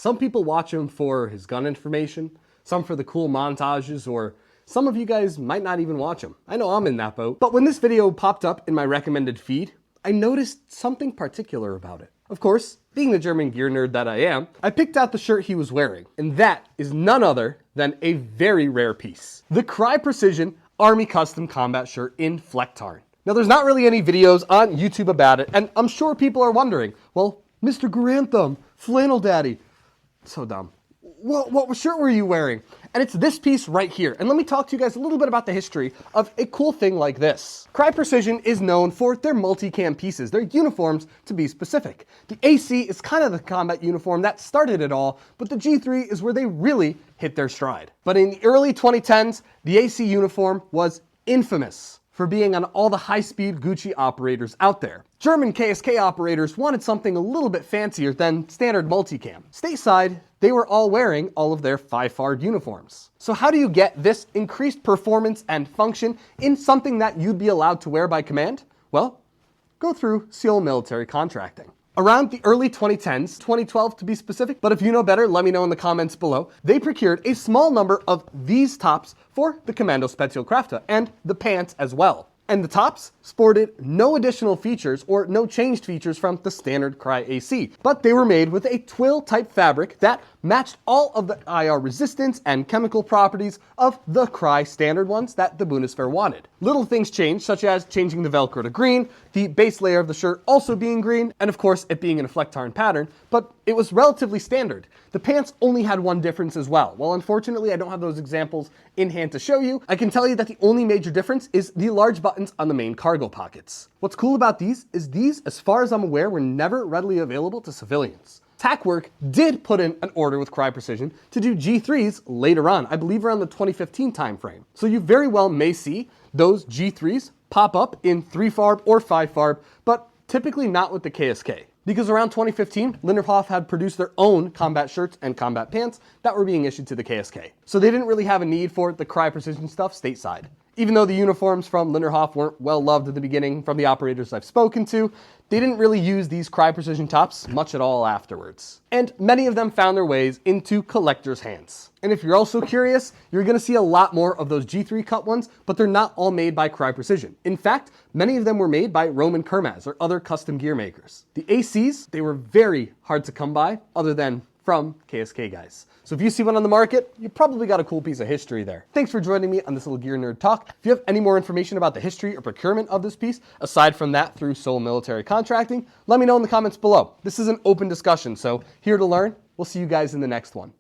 Some people watch him for his gun information, some for the cool montages, or some of you guys might not even watch him. I know I'm in that boat. But when this video popped up in my recommended feed, I noticed something particular about it. Of course, being the German gear nerd that I am, I picked out the shirt he was wearing, and that is none other than a very rare piece. The Crye Precision Army Custom Combat Shirt in Flecktarn. Now there's not really any videos on YouTube about it, and I'm sure people are wondering, well, Mr. GarandThumb, Flannel Daddy, so dumb. What shirt were you wearing? And it's this piece right here. And let me talk to you guys a little bit about the history of a cool thing like this. Crye Precision is known for their multicam pieces, their uniforms to be specific. The AC is kind of the combat uniform that started it all, but the G3 is where they really hit their stride. But in the early 2010s, the AC uniform was infamous for being on all the high-speed Gucci operators out there. German KSK operators wanted something a little bit fancier than standard multicam. Stateside, they were all wearing all of their 5-FARD uniforms. So how do you get this increased performance and function in something that you'd be allowed to wear by command? Well, go through SEAL military contracting. Around the early 2010s, 2012 to be specific, but if you know better, let me know in the comments below, they procured a small number of these tops for the Kommando Spezialkräfte and the pants as well. And the tops sported no additional features or no changed features from the standard Crye AC, but they were made with a twill type fabric that matched all of the IR resistance and chemical properties of the Crye standard ones that the Bundeswehr wanted. Little things changed, such as changing the Velcro to green, the base layer of the shirt also being green, and of course it being in a Flecktarn pattern, but it was relatively standard. The pants only had one difference as well. Well, unfortunately, I don't have those examples in hand to show you. I can tell you that the only major difference is the large buttons on the main cargo pockets. What's cool about these is these, as far as I'm aware, were never readily available to civilians. TacWork did put in an order with Crye Precision to do G3s later on, I believe around the 2015 timeframe. So you very well may see those G3s pop up in 3-FARB or 5-FARB, but typically not with the KSK. Because around 2015, Linderhof had produced their own combat shirts and combat pants that were being issued to the KSK. So they didn't really have a need for the Crye Precision stuff stateside. Even though the uniforms from Linderhof weren't well loved at the beginning from the operators I've spoken to, they didn't really use these Crye Precision tops much at all afterwards. And many of them found their ways into collectors' hands. And if you're also curious, you're going to see a lot more of those G3 cut ones, but they're not all made by Crye Precision. In fact, many of them were made by Roman Kermaz or other custom gear makers. The ACs, they were very hard to come by, other than from KSK guys. So if you see one on the market, you probably got a cool piece of history there. Thanks for joining me on this little gear nerd talk. If you have any more information about the history or procurement of this piece, aside from that through SEAL military contracting, let me know in the comments below. This is an open discussion, so here to learn. We'll see you guys in the next one.